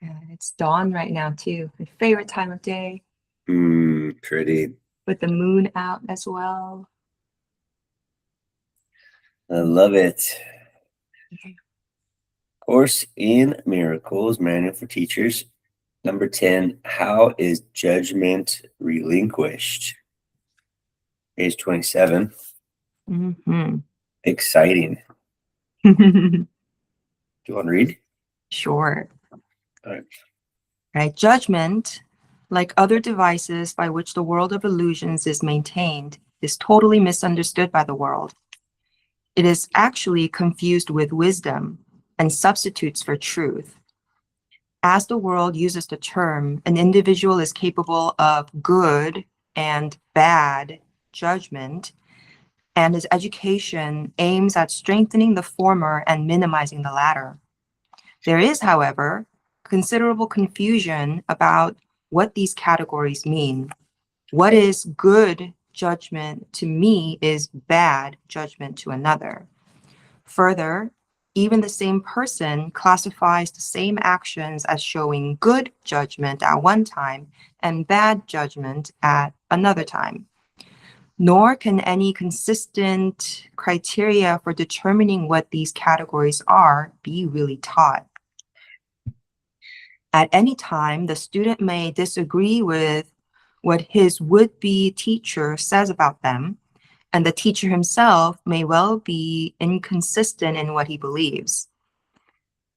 Yeah, it's dawn right now too. My favorite time of day, Pretty. with the moon out as well. I love it. Okay. Course in Miracles, Manual for Teachers. Number 10, how is judgment relinquished? Page 27. Mm-hmm. Exciting. Do you want to read? Sure. All right. Right. Judgment, like other devices by which the world of illusions is maintained, is totally misunderstood by the world. It is actually confused with wisdom and substitutes for truth. As the world uses the term, an individual is capable of good and bad judgment, and his education aims at strengthening the former and minimizing the latter. There is, however, considerable confusion about what these categories mean. What is good judgment to me is bad judgment to another. Further, even the same person classifies the same actions as showing good judgment at one time and bad judgment at another time. Nor can any consistent criteria for determining what these categories are be really taught. At any time, the student may disagree with what his would-be teacher says about them, and the teacher himself may well be inconsistent in what he believes.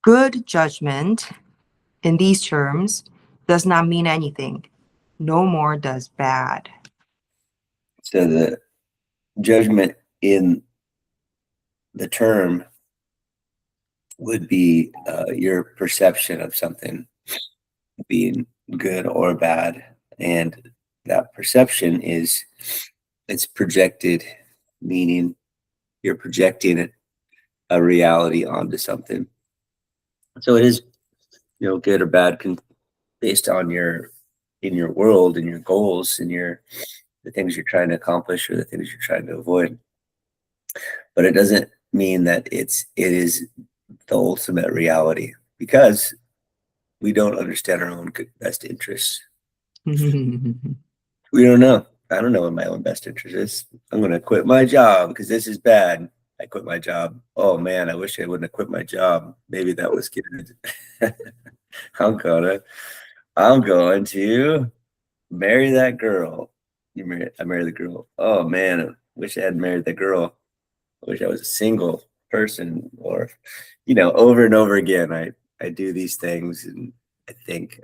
Good judgment, in these terms, does not mean anything. No more does bad. So the judgment in the term would be your perception of something being good or bad. And that perception it's projected, meaning you're projecting a reality onto something. So it is, good or bad based on in your world and your goals and the things you're trying to accomplish or the things you're trying to avoid. But it doesn't mean that it is the ultimate reality, because we don't understand our own best interests. We don't know. I don't know what my own best interest is. I'm going to quit my job because this is bad. I quit my job. Oh man, I wish I wouldn't have quit my job. Maybe that was good. I'm going to marry that girl. I married the girl. Oh man, I wish I had married the girl. I wish I was a single person, or, over and over again. I do these things, and I think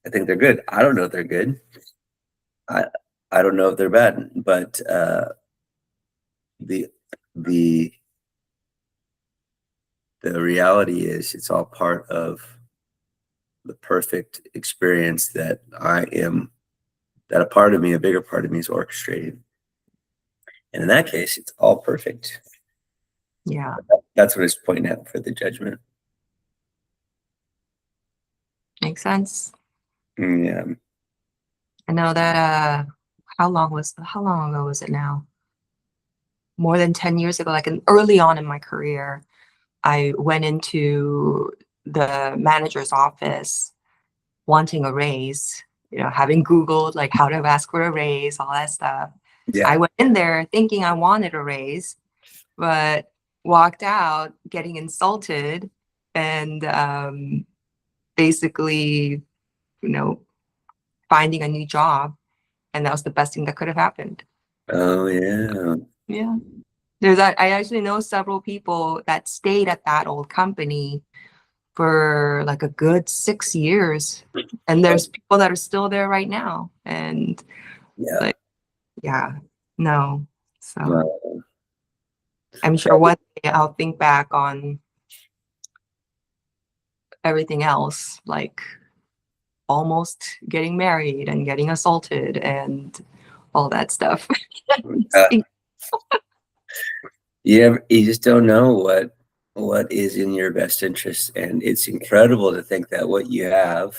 they're good. I don't know if they're good. I I don't know if they're bad, but the the the reality is it's all part of the perfect experience that a part of me, a bigger part of me, is orchestrated. And in that case, it's all perfect. Yeah, That's what it's pointing out for the judgment. makes sense. Yeah. I know that how long ago was it now? More than 10 years ago, like early on in my career, I went into the manager's office wanting a raise, having Googled like how to ask for a raise, all that stuff. So I Yeah. went in there thinking I wanted a raise, but walked out getting insulted and basically, you know, finding a new job. And that was the best thing that could have happened. Oh yeah. Yeah. I actually know several people that stayed at that old company for like a good 6 years. And there's people that are still there right now. And Yeah. like, yeah, no. So Well, I'm sure one day I'll think back on everything else, like almost getting married and getting assaulted and all that stuff. you just don't know what is in your best interest, and it's incredible to think that what you have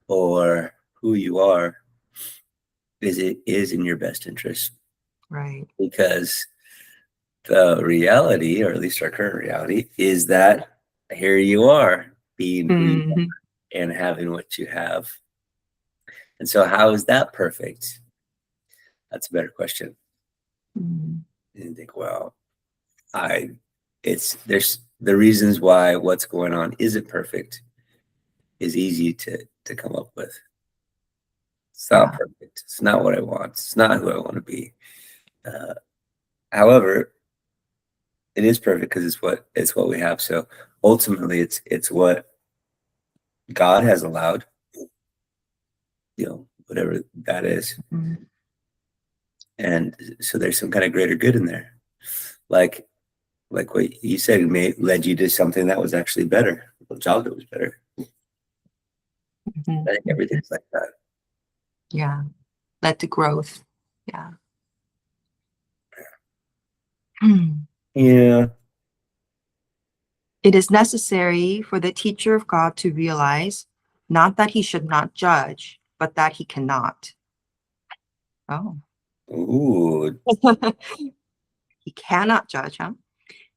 or who you are is in your best interest, Right. because the reality, or at least our current reality, is that here you are being who you Mhm. are and having what you have. And so how is that perfect? That's a better question. Mhm. And you think, well, there's the reasons why what's going on isn't perfect is easy to come up with. It's not Yeah. perfect. It's not what I want. It's not who I want to be. However, it is perfect because it's what we have. So ultimately, it's what God has allowed. Whatever that is, Mhm. and so there's some kind of greater good in there. Like what you said led you to something that was actually better. A job that was better. Mhm. I think everything's like that. Yeah. Led to growth. Yeah. Hmm. Yeah. It is necessary for the teacher of God to realize not that he should not judge, but that he cannot. Oh. Ooh. He cannot judge, huh?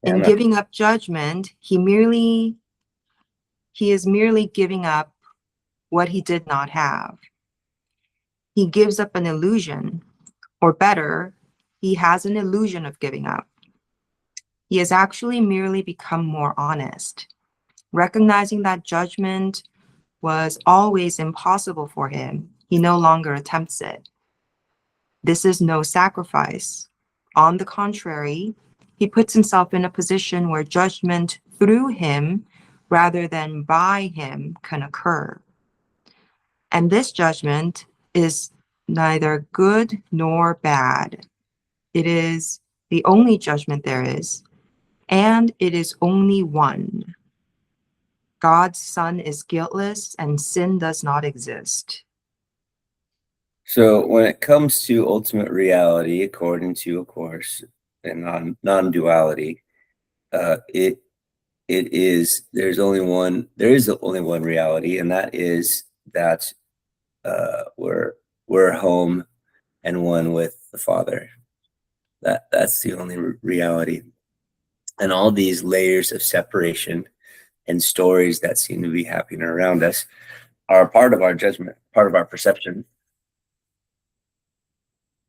In Anna. giving up judgment, he is merely giving up what he did not have. He gives up an illusion, or better, he has an illusion of giving up. He has actually merely become more honest, recognizing that judgment was always impossible for him. He no longer attempts it. This is no sacrifice. On the contrary, he puts himself in a position where judgment through him rather than by him can occur. And this judgment is neither good nor bad. It is the only judgment there is, and it is only one. God's Son is guiltless and sin does not exist. So when it comes to ultimate reality, according to, of course, and non-duality, it is there is only one reality, and that is that we're home and one with the Father. That's the only reality. And all these layers of separation and stories that seem to be happening around us are part of our judgment, part of our perception.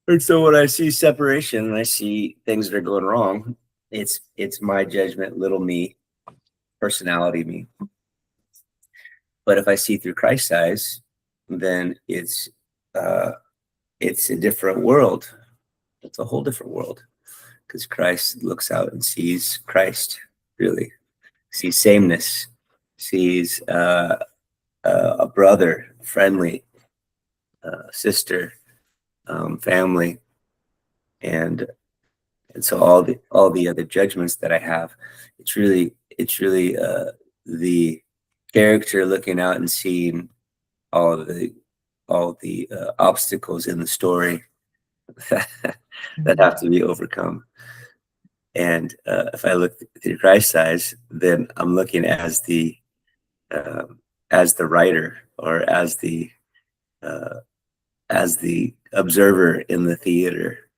And so when I see separation and I see things that are going wrong, it's my judgment, little me, personality me. But if I see through Christ's eyes, then it's a different world. It's a whole different world because Christ looks out and sees Christ, really sees sameness, sees a brother, friendly, sister, family, and so all the other judgments that I have, it's really the character looking out and seeing all of the obstacles in the story that have to be overcome. And if I look through Christ's eyes, then I'm looking as the writer or as the observer in the theater.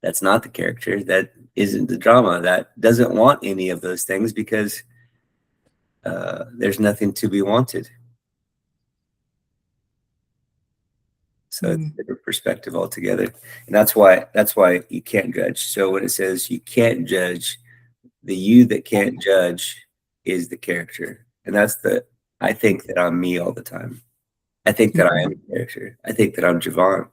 That's not the character. That isn't the drama. That doesn't want any of those things because there's nothing to be wanted. So it's a different perspective altogether, and that's why you can't judge. So when it says you can't judge, the you that can't judge is the character, and I think that I'm me all the time. I think that I am a character. I think that I'm Jevon.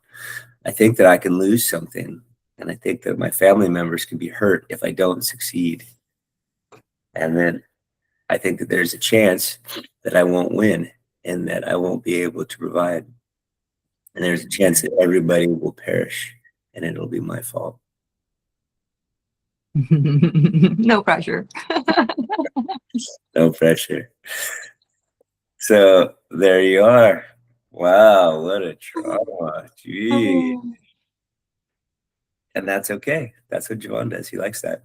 I think that I can lose something, and I think that my family members can be hurt if I don't succeed. And then I think that there's a chance that I won't win and that I won't be able to provide. And there's a chance that everybody will perish and it'll be my fault. No pressure. No pressure. So there you are. Wow, what a trauma. Gee. And that's okay. That's what Jevon does. He likes that.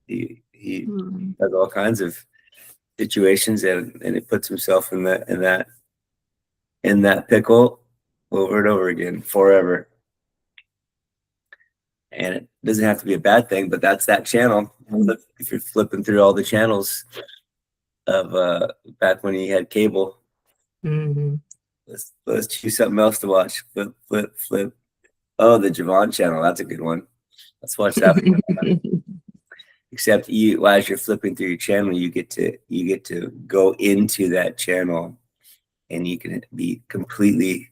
He does all kinds of situations and it puts himself in that pickle over and over again forever. And it doesn't have to be a bad thing, but that's that channel. If you're flipping through all the channels of back when you had cable. Mm-hmm. Let's choose something else to watch. Flip, flip, flip. Oh, the Jevon channel. That's a good one. Let's watch that. Except you, as you're flipping through your channel, you get to go into that channel, and you can be completely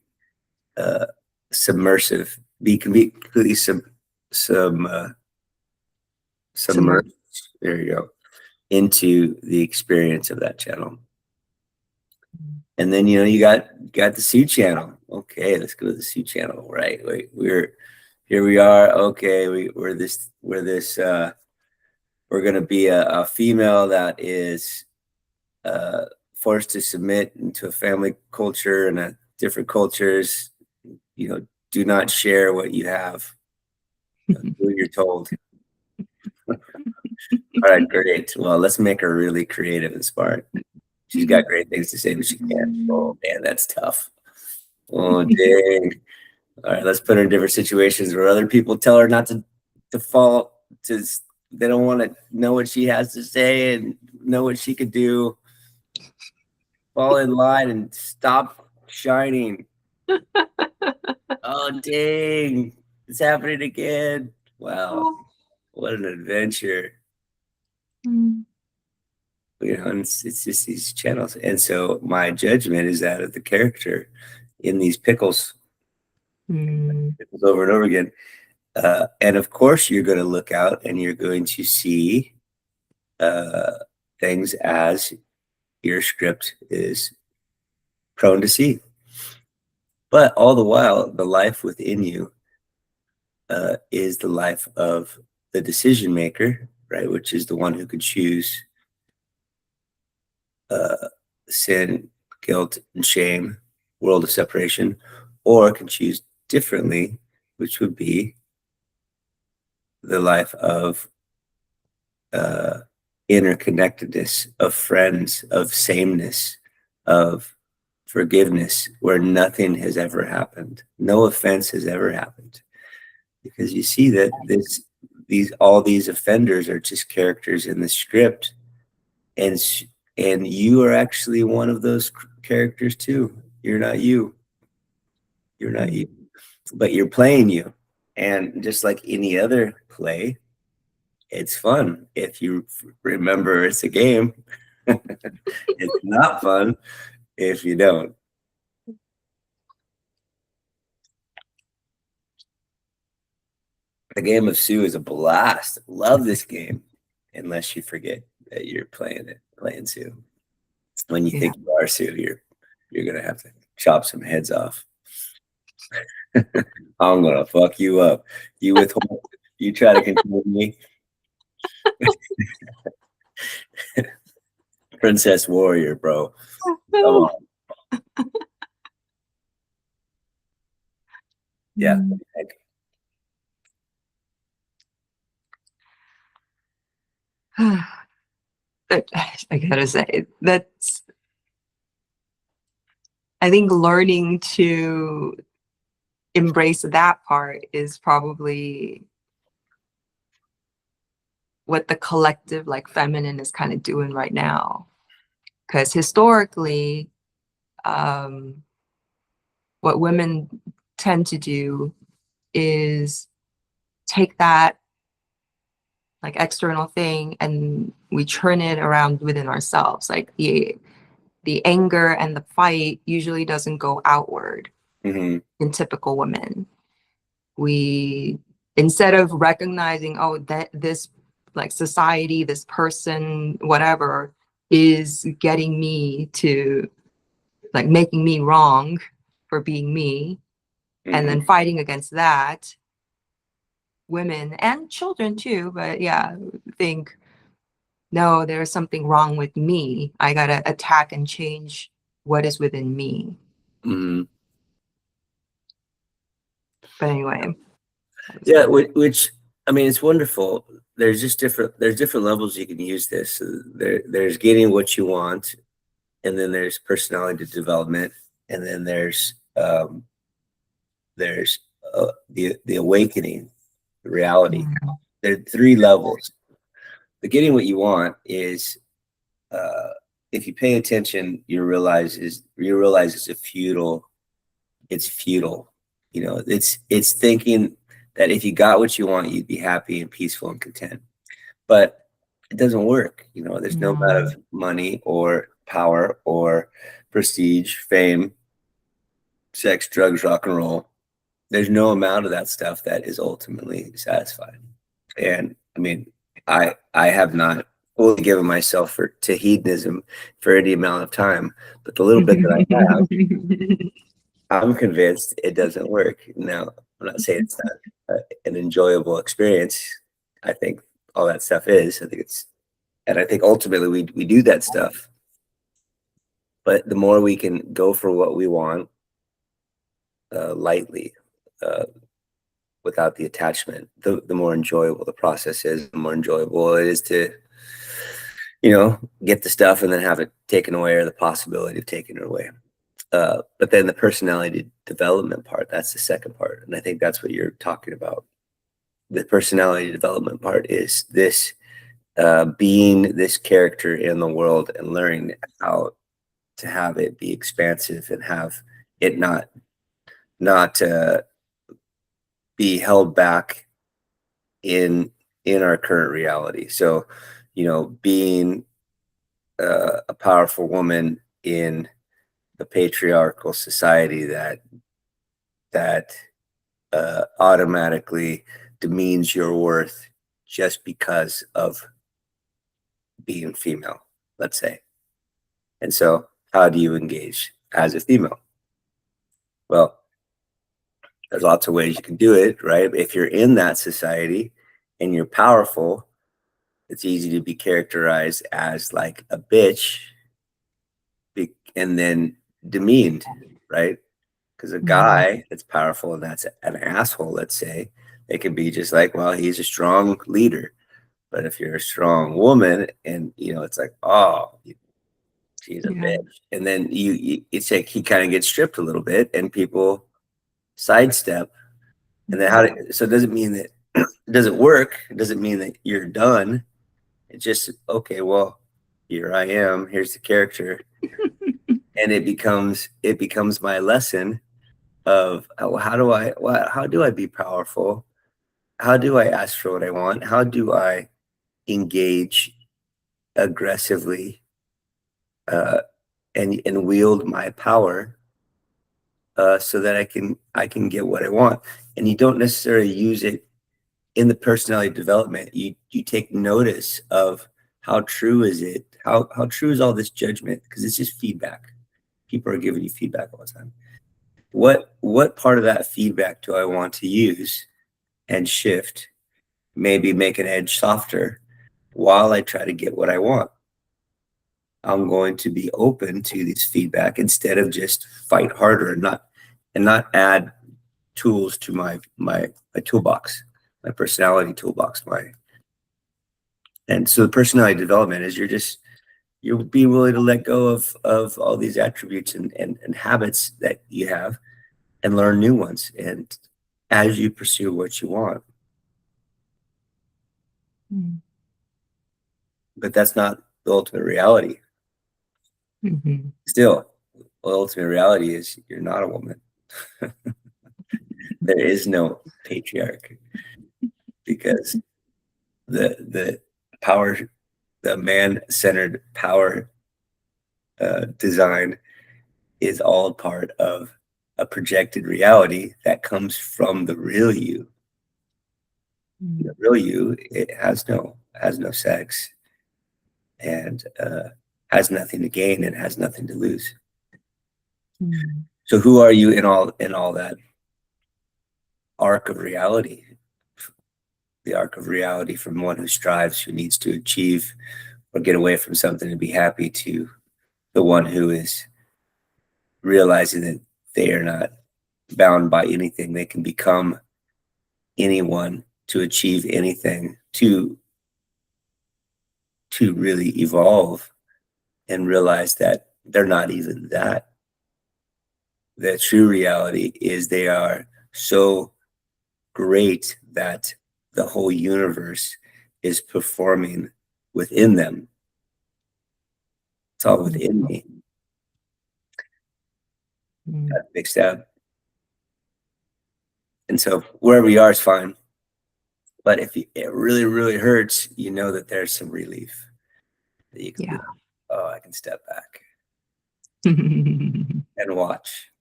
submersive. Be completely submerged. There you go, into the experience of that channel. And then you got the Soo channel. Okay, let's go to the Soo channel. Right, wait, here we are. Okay, we're gonna be a female that is forced to submit into a family culture and a different cultures. Do not share what you have. Do what you're told. All right, great. Well, let's make her really creative and smart. She's got great things to say, but she can't. Oh man, that's tough. Oh dang. All right, let's put her in different situations where other people tell her not to fall. They don't want to know what she has to say and know what she could do. Fall in line and stop shining. Oh dang, it's happening again. Wow, what an adventure. And it's just these channels. And so my judgment is that of the character in these pickles over and over again. And of course, you're going to look out and you're going to see things as your script is prone to see. But all the while, the life within you is the life of the decision maker, right? Which is the one who could choose sin, guilt, and shame, world of separation, or can choose differently, which would be the life of interconnectedness, of friends, of sameness, of forgiveness, where nothing has ever happened. No offense has ever happened. Because you see that all these offenders are just characters in the script, and you are actually one of those characters too. You're not you. You're not you, but you're playing you. And just like any other play, it's fun if you remember it's a game. It's not fun if you don't. The game of Soo is a blast. Love this game, unless you forget that you're playing Soo. When you think you are Soo, you're gonna have to chop some heads off. I'm gonna fuck you up. You withhold. You try to control me. Princess Warrior, bro. Come on. Yeah. I gotta say, I think learning to embrace that part is probably what the collective, like feminine, is kind of doing right now. Because historically, what women tend to do is take that like external thing and we turn it around within ourselves. Like the anger and the fight usually doesn't go outward in typical women. We, instead of recognizing, oh, that this like society, this person, whatever, is getting me to like making me wrong for being me, and then fighting against that, women and children too, but yeah, think, no, there's something wrong with me. I gotta attack and change what is within me. But anyway. Yeah, which I mean, it's wonderful. There's different levels you can use this. There's getting what you want, and then there's personality development, and then there's the awakening, the reality. There are 3 levels. The getting what you want is if you pay attention, you realize it's futile. You know, it's thinking that if you got what you want, you'd be happy and peaceful and content. But it doesn't work. You know, there's no amount of money or power or prestige, fame, sex, drugs, rock and roll. There's no amount of that stuff that is ultimately satisfying. And I mean, I have not fully given myself to hedonism for any amount of time, but the little bit that I have, I'm convinced it doesn't work. Now, I'm not saying it's not an enjoyable experience. I think all that stuff is. I think ultimately we do that stuff. But the more we can go for what we want lightly, without the attachment, the more enjoyable the process is, the more enjoyable it is to, you know, get the stuff and then have it taken away, or the possibility of taking it away. But then the personality development part, that's the second part. And I think that's what you're talking about. The personality development part is this being this character in the world and learning how to have it be expansive and have it not be held back in our current reality. So, you know, being a powerful woman in a patriarchal society that automatically demeans your worth just because of being female, let's say. And so how do you engage as a female? Well, there's lots of ways you can do it, right? If you're in that society and you're powerful, it's easy to be characterized as like a bitch and then demeaned, right? Because a guy that's powerful and that's an asshole, let's say, it can be just like, well, he's a strong leader. But if you're a strong woman and, you know, it's like, oh, she's a bitch. And then it's like he kind of gets stripped a little bit and people sidestep. And then so it doesn't mean that it doesn't work. It doesn't mean that you're done. It's just, okay, well, here I am. Here's the character. And it becomes my lesson of how do I be powerful? How do I ask for what I want? How do I engage aggressively and wield my power so that I can get what I want? And you don't necessarily use it in the personality development. You take notice of how true is it? How true is all this judgment? Because it's just feedback. People are giving you feedback all the time. What part of that feedback do I want to use and shift, maybe make an edge softer while I try to get what I want? I'm going to be open to this feedback instead of just fight harder and not add tools to my toolbox, my personality toolbox. And so the personality development is you're being willing to let go of all these attributes and habits that you have and learn new ones. And as you pursue what you want. But that's not the ultimate reality. Still, the ultimate reality is you're not a woman. There is no patriarch because the power, the man-centered power design is all part of a projected reality that comes from the real you. The real you, it has no sex and has nothing to gain and has nothing to lose. So who are you in all that arc of reality? The arc of reality from one who strives, who needs to achieve or get away from something to be happy, to the one who is realizing that they are not bound by anything. They can become anyone to achieve anything, to really evolve and realize that they're not even that. The true reality is they are so great that the whole universe is performing within them. It's all within me. Got mixed out. And so wherever you are is fine. But if it really, really hurts, you know that there's some relief. That you can be like, oh, I can step back and watch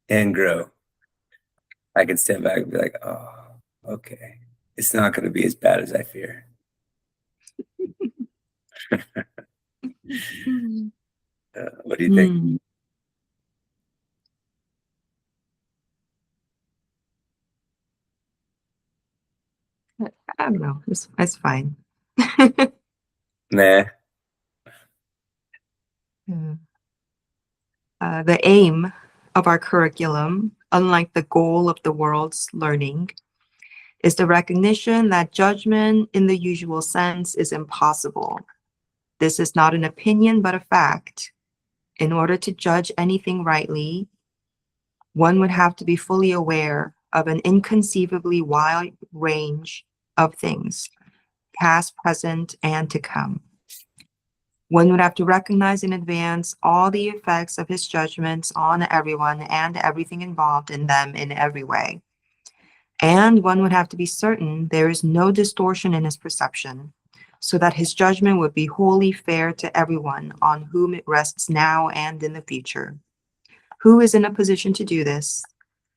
and grow. I can step back and be like, oh, okay. It's not going to be as bad as I fear. What do you think? I don't know. It's fine. Nah. The aim of our curriculum, unlike the goal of the world's learning, is the recognition that judgment in the usual sense is impossible. This is not an opinion, but a fact. In order to judge anything rightly, one would have to be fully aware of an inconceivably wide range of things, past, present, and to come. One would have to recognize in advance all the effects of his judgments on everyone and everything involved in them in every way. And one would have to be certain there is no distortion in his perception, so that his judgment would be wholly fair to everyone on whom it rests now and in the future. Who is in a position to do this?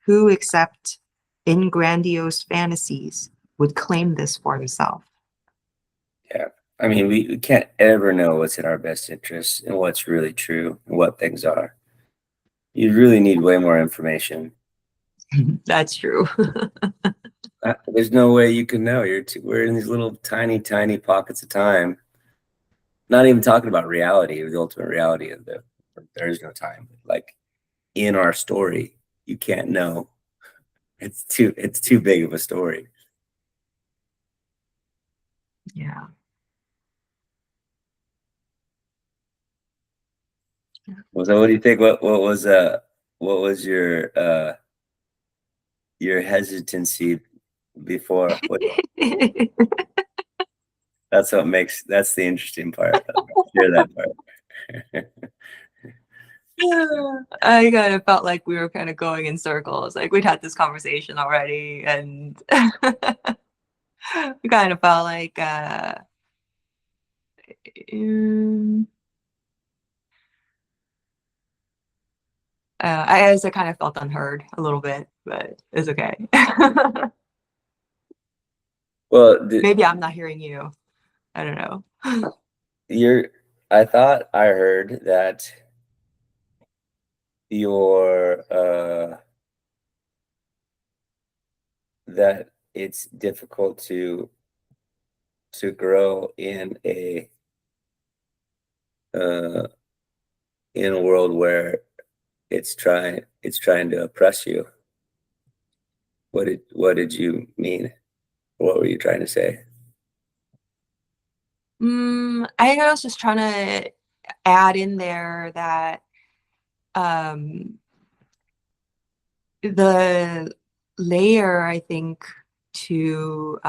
Who, except in grandiose fantasies, would claim this for himself? Yeah. I mean, we can't ever know what's in our best interest and what's really true and what things are. You really need way more information. That's true. There's no way you can know. We're in these little tiny, tiny pockets of time. Not even talking about reality, the ultimate reality of there is no time. Like in our story, you can't know. It's too big of a story. Yeah. Well, so what do you think? What was your hesitancy before? That's the interesting part. Share that part. I kind of felt like we were kind of going in circles. Like we'd had this conversation already, and we kind of felt like I kind of felt unheard a little bit, but it's okay. Well, maybe I'm not hearing you. I don't know. I thought I heard that that it's difficult to grow in a world where it's trying to oppress you. What did you mean? What were you trying to say? I think I was just trying to add in there that the layer, I think, to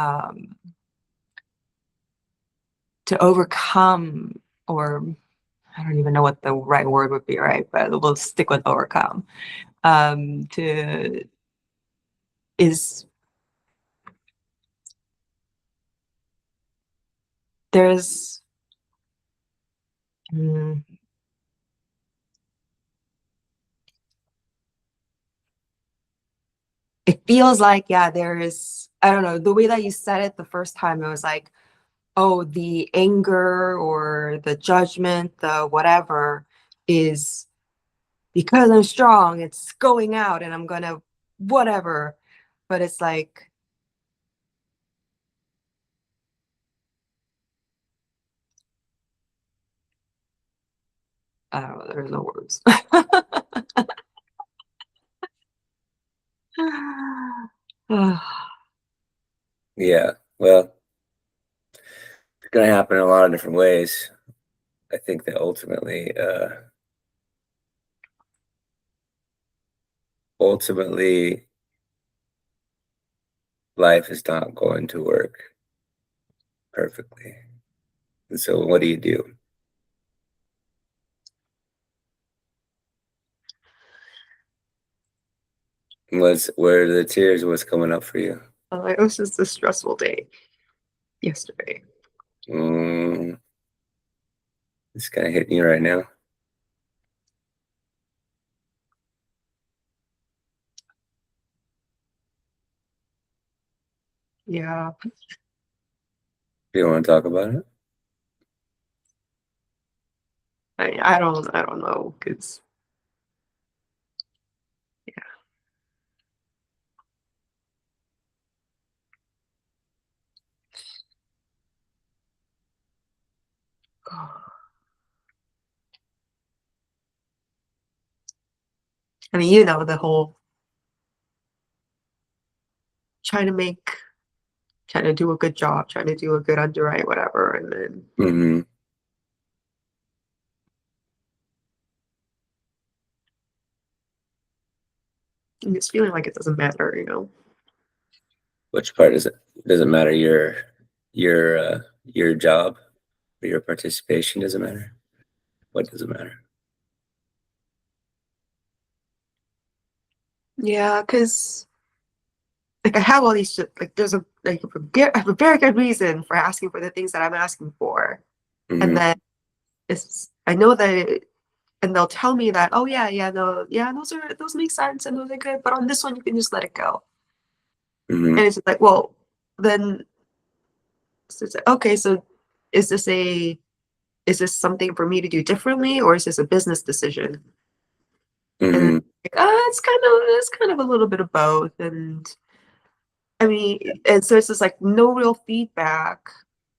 overcome, or I don't even know what the right word would be, right? But we'll stick with overcome. There's it feels like, yeah, there is, I don't know, the way that you said it the first time, it was like, oh, the anger or the judgment, the whatever is because I'm strong, it's going out and I'm gonna whatever. But it's like, I don't know, there's no words. Yeah, well, it's going to happen in a lot of different ways. I think that ultimately, life is not going to work perfectly. And so what do you do? Where are the tears? What's coming up for you? It was just a stressful day yesterday. It's kind of hitting you right now. Yeah. Do you want to talk about it? I don't know, because I mean, you know, the whole trying to do a good job, trying to do a good underwrite, whatever, and then Mm-hmm. I'm just feeling like it doesn't matter, you know. Which part is it? Doesn't matter your job or your participation doesn't matter. What doesn't matter? Yeah, because like I have all these like there's a like I have a very good reason for asking for the things that I'm asking for, and Mm-hmm. then I know that and they'll tell me that, oh yeah, no, yeah, those make sense and those are good, but on this one you can just let it go. Mm-hmm. And it's like, well, then so it's like, okay, so is this a is this something for me to do differently, or is this a business decision? And Mm-hmm. like, it's kind of a little bit of both. And I mean, and so it's just like no real feedback.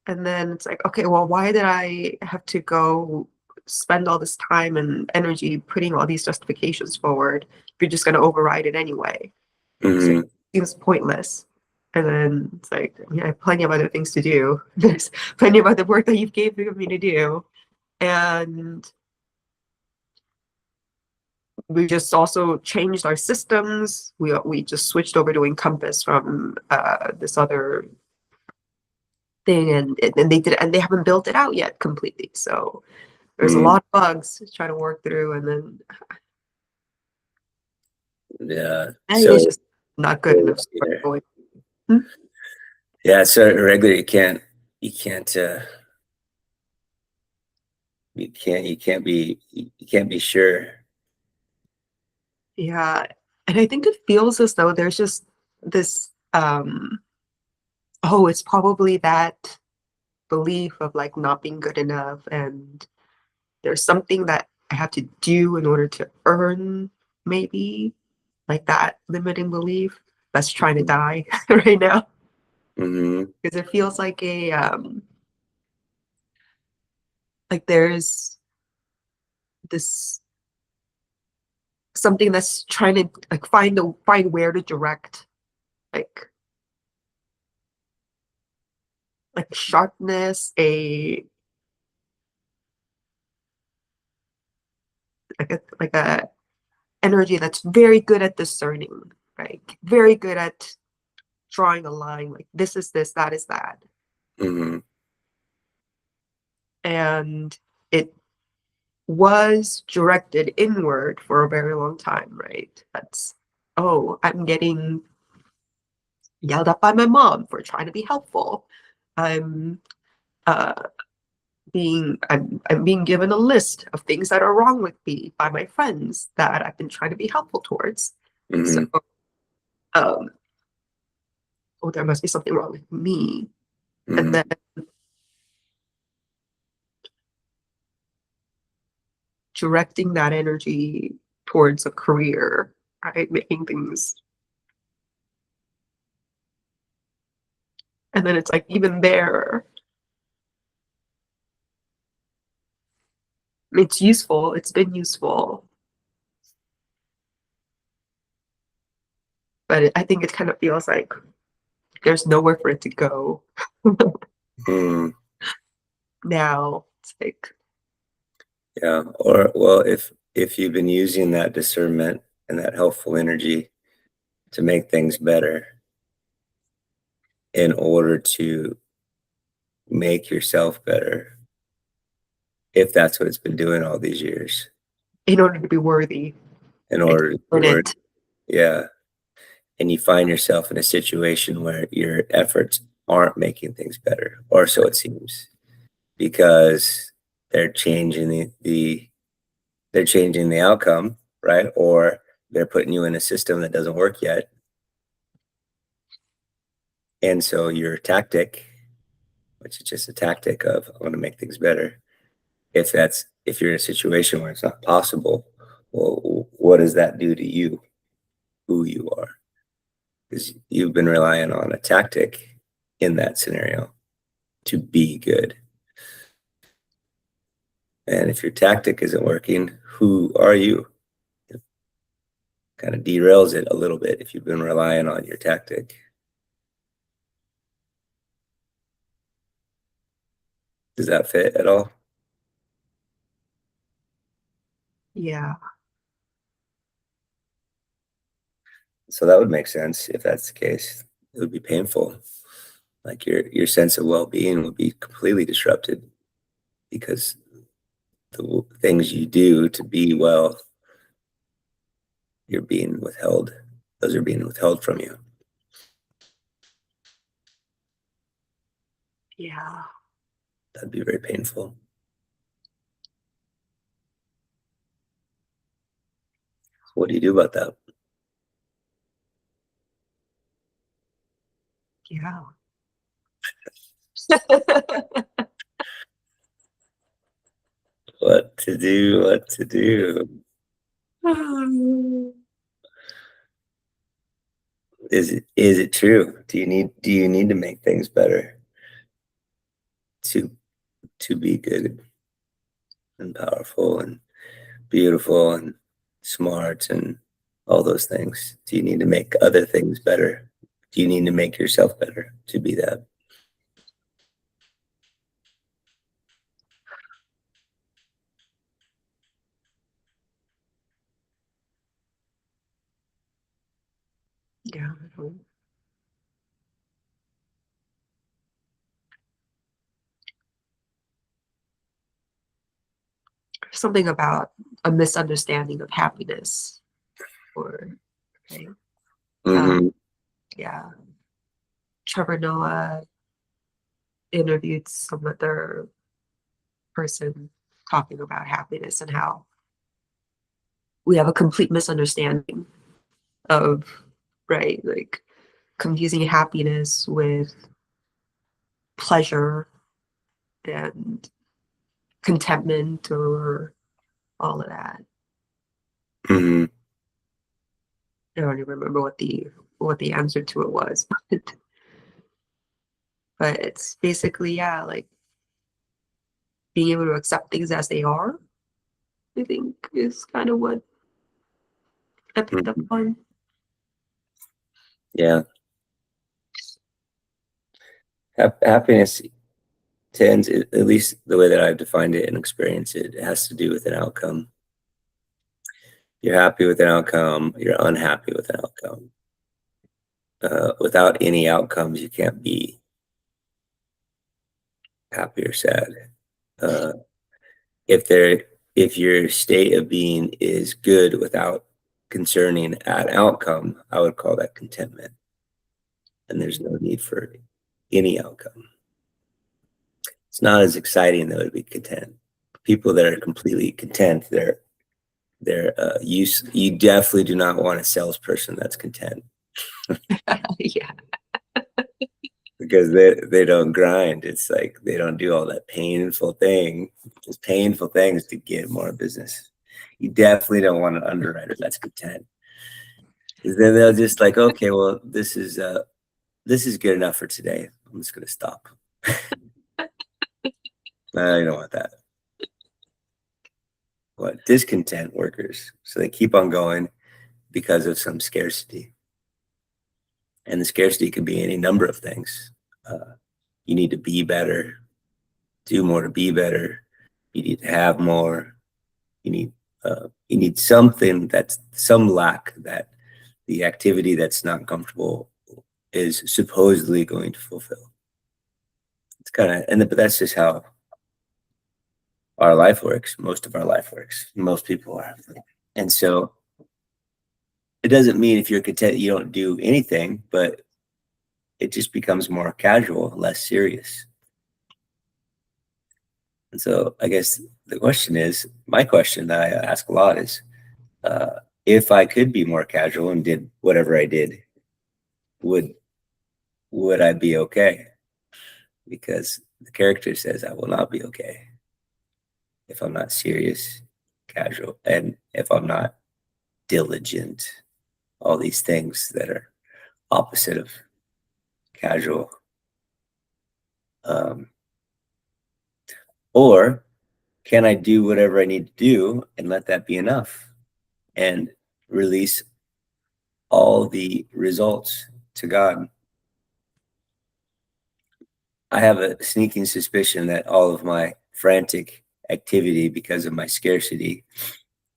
And then it's like, okay, well, why did I have to go spend all this time and energy putting all these justifications forward if you're just going to override it anyway? So Mm-hmm. it seems pointless. And then it's like, I mean, I have plenty of other things to do. There's plenty of other work that you've given me to do. And we just also changed our systems. We just switched over to Encompass from this other thing, and they did, and they haven't built it out yet completely. So there's a Mm-hmm. lot of bugs to try to work through, and then Yeah. and So it's just not good enough. So we're going, "Hmm?" yeah, so regular you can't you can't be sure. Yeah, and I think it feels as though there's just this oh, it's probably that belief of like not being good enough, and there's something that I have to do in order to earn, maybe like that limiting belief that's trying to die right now, Mm-hmm. because it feels like a like there's this something that's trying to like find where to direct like sharpness, a like a energy that's very good at discerning, right? Very good at drawing a line, like this is this, that is that. Mm-hmm. And it was directed inward for a very long time, right? That's, oh, I'm getting yelled at by my mom for trying to be helpful. I'm uh I'm being given a list of things that are wrong with me by my friends that I've been trying to be helpful towards. So Mm-hmm. um oh, there must be something wrong with me. And Mm-hmm. then directing that energy towards a career, right? Making things, and then it's like even there, it's useful, it's been useful, but I think it kind of feels like there's nowhere for it to go Mm-hmm. now. It's like, Yeah. Or well, if you've been using that discernment and that helpful energy to make things better in order to make yourself better, if that's what it's been doing all these years, in order to be worthy, in like order to be earn worthy. it. Yeah. and you find yourself in a situation where your efforts aren't making things better, or so it seems, because they're changing they're changing the outcome, right? Or they're putting you in a system that doesn't work yet. And so your tactic, which is just a tactic of I want to make things better, if you're in a situation where it's not possible, well, what does that do to you, who you are? Because you've been relying on a tactic in that scenario to be good. And if your tactic isn't working, who are you? It kind of derails it a little bit if you've been relying on your tactic. Does that fit at all? Yeah. So that would make sense if that's the case. It would be painful. Like your sense of well-being would be completely disrupted because the things you do to be well, you're being withheld. Those are being withheld from you. Yeah. That'd be very painful. What do you do about that? Yeah. What to do? What to do? Is it true? Do you need to make things better to be good and powerful and beautiful and smart and all those things? Do you need to make other things better? Do you need to make yourself better to be that? Yeah. Something about a misunderstanding of happiness, or right? Mm-hmm. Yeah. Trevor Noah interviewed some other person talking about happiness and how we have a complete misunderstanding of, right, like confusing happiness with pleasure and contentment or all of that. Mm-hmm. I don't even remember what the answer to it was. But it's basically, yeah, like being able to accept things as they are, I think is kind of what I picked up on. Yeah. Happiness tends, at least the way that I've defined it and experienced it, it has to do with an outcome. You're happy with an outcome, you're unhappy with an outcome. Without any outcomes, you can't be happy or sad. Uh, if your state of being is good without concerning an outcome, I would call that contentment. And there's no need for any outcome. It's not as exciting though to be content. People that are completely content, you definitely do not want a salesperson that's content. Yeah. Because they don't grind. It's like they don't do all that painful things to get more business. You definitely don't want an underwriter that's content. Because then they'll just like, okay, well, this is good enough for today. I'm just gonna stop. I don't want that. What discontent workers? So they keep on going because of some scarcity. And the scarcity can be any number of things. You need to be better, do more to be better. You need to have more. You need something that's some lack that the activity that's not comfortable is supposedly going to fulfill. It's kind of, but that's just how our life works. Most of our life works. Most people are. And so It doesn't mean if you're content you don't do anything, but it just becomes more casual, less serious. And so I guess the question is, my question that I ask a lot is, if I could be more casual and did whatever I did, would I be okay? Because the character says I will not be okay if I'm not serious, casual, and if I'm not diligent, all these things that are opposite of casual. Or can I do whatever I need to do and let that be enough and release all the results to God? I have a sneaking suspicion that all of my frantic activity because of my scarcity,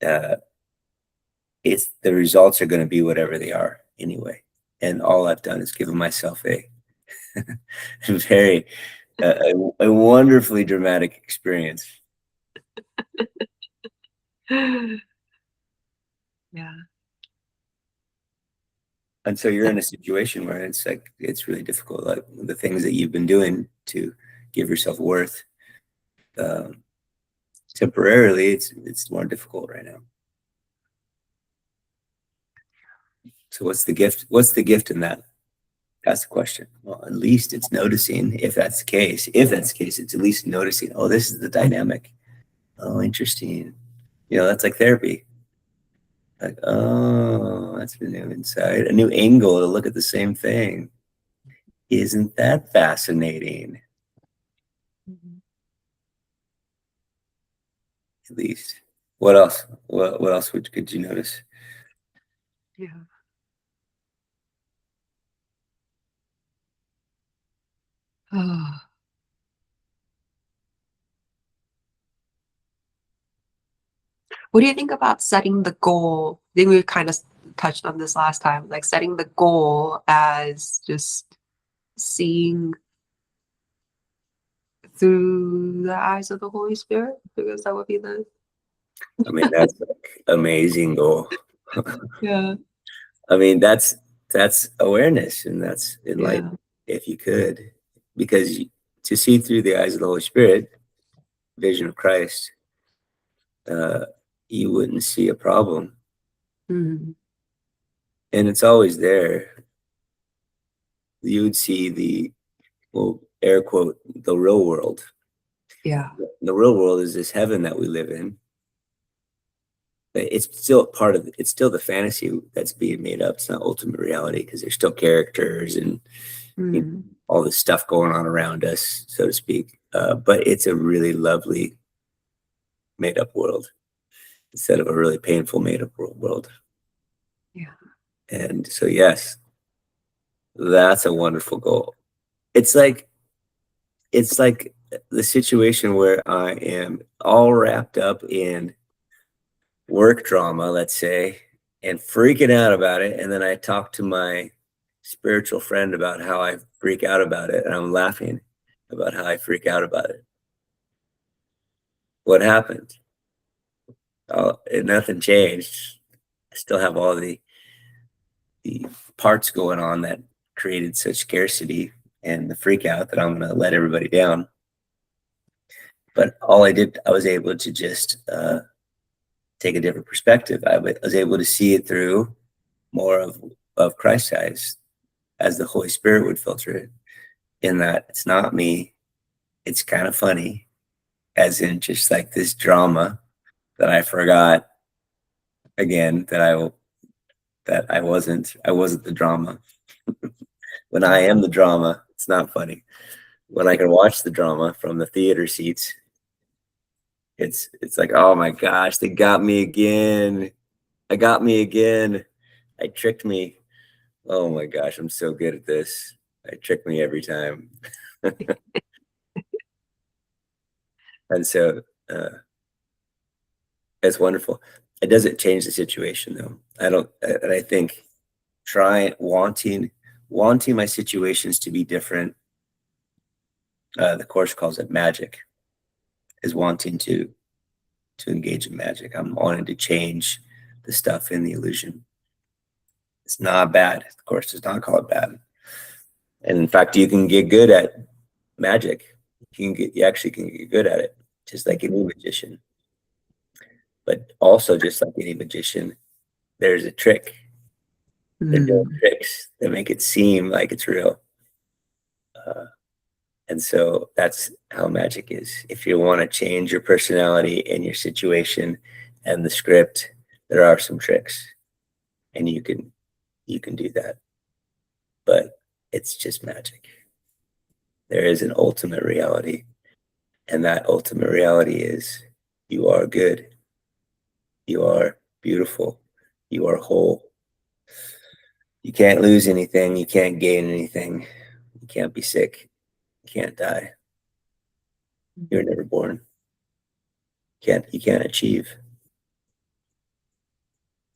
it's the results are going to be whatever they are anyway. And all I've done is given myself a very a wonderfully dramatic experience. Yeah. And so you're in a situation where it's like it's really difficult. Like the things that you've been doing to give yourself worth, temporarily, it's more difficult right now. So what's the gift? What's the gift in that? That's the question. Well, at least it's noticing. If that's the case, it's at least noticing. Oh, this is the dynamic. Oh, interesting. That's like therapy. Like, oh, that's a new insight, a new angle to look at the same thing. Isn't that fascinating? Mhm. At least. What else? What else could you notice? Yeah. Oh. What do you think about setting the goal? I think we kind of touched on this last time, like setting the goal as just seeing through the eyes of the Holy Spirit, because that would be the I mean, that's like amazing goal. yeah. I mean, that's awareness, and that's Yeah. enlightenment, if you could, because to see through the eyes of the Holy Spirit, vision of Christ, you wouldn't see a problem, Mhm. and it's always there. You would see the, well, air quote, the real world. Yeah. The real world is this heaven that we live in. It's still it's still the fantasy that's being made up. It's not ultimate reality because there's still characters and Mm. all this stuff going on around us, so to speak. But it's a really lovely made up world instead of a really painful made up world. Yeah. And so, yes, that's a wonderful goal. It's like the situation where I am all wrapped up in work drama, let's say, and freaking out about it. And then I talk to my spiritual friend about how I freak out about it. And I'm laughing about how I freak out about it. What happened? Nothing changed. I still have all the parts going on that created such scarcity and the freak out that I'm going to let everybody down. But all I did, I was able to just take a different perspective. I was able to see it through more of Christ's eyes, as the Holy Spirit would filter it, in that it's not me. It's kind of funny, as in just like this drama that I forgot again, that I wasn't the drama. When I am the drama, it's not funny. When I can watch the drama from the theater seats, it's like, oh my gosh, they got me again. I got me again. I tricked me. Oh my gosh, I'm so good at this. I trick me every time. And so it's wonderful. It doesn't change the situation though. And I think wanting my situations to be different, the course calls it magic, is wanting to engage in magic. I'm wanting to change the stuff in the illusion. It's not bad. The Course does not call it bad. And in fact, you can get good at magic. You actually can get good at it, just like any magician. But also, just like any magician, there's a trick. They're doing tricks that make it seem like it's real. And so that's how magic is. If you want to change your personality and your situation and the script, there are some tricks, and you can do that. But it's just magic. There is an ultimate reality, and that ultimate reality is you are good. You are beautiful. You are whole. You can't lose anything. You can't gain anything. You can't be sick. You can't die. You're never born. You can't achieve.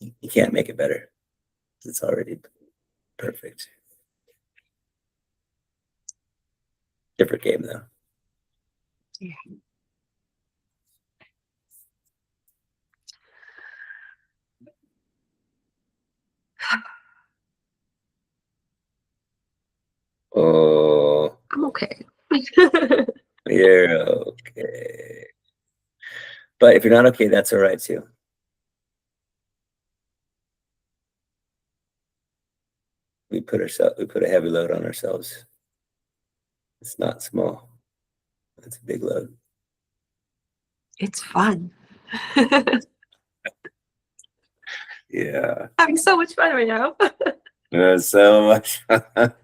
You can't make it better. It's already perfect. Different game though. Yeah. Oh, I'm okay. you're okay. But if you're not okay, that's all right too. We put a heavy load on ourselves. It's not small. It's a big load. It's fun. Yeah. Having so much fun right now. There's so much fun.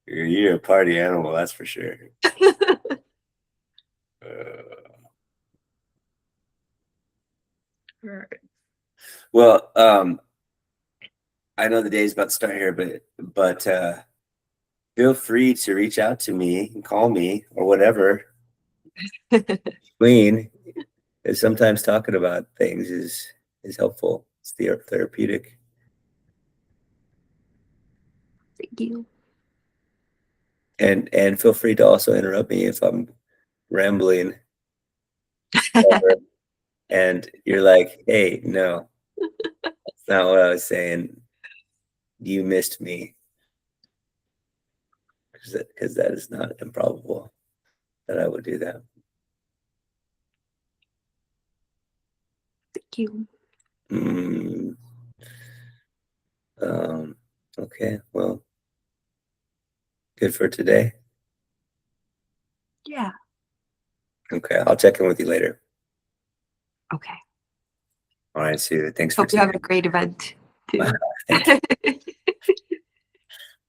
You're a party animal, that's for sure. Well, I know the day's about to start here, but feel free to reach out to me and call me or whatever. Clean. Sometimes talking about things is helpful. It's therapeutic. Thank you. And feel free to also interrupt me if I'm rambling. And you're like, hey, no, that's not what I was saying. You missed me. Because that is not improbable that I would do that. Thank you. Okay, well, good for today. Yeah. Okay, I'll check in with you later. Okay. All right, Sue. Thanks for Hope you have a great event too. Thank you.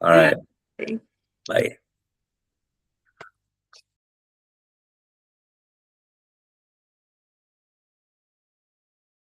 All right. Bye. Bye.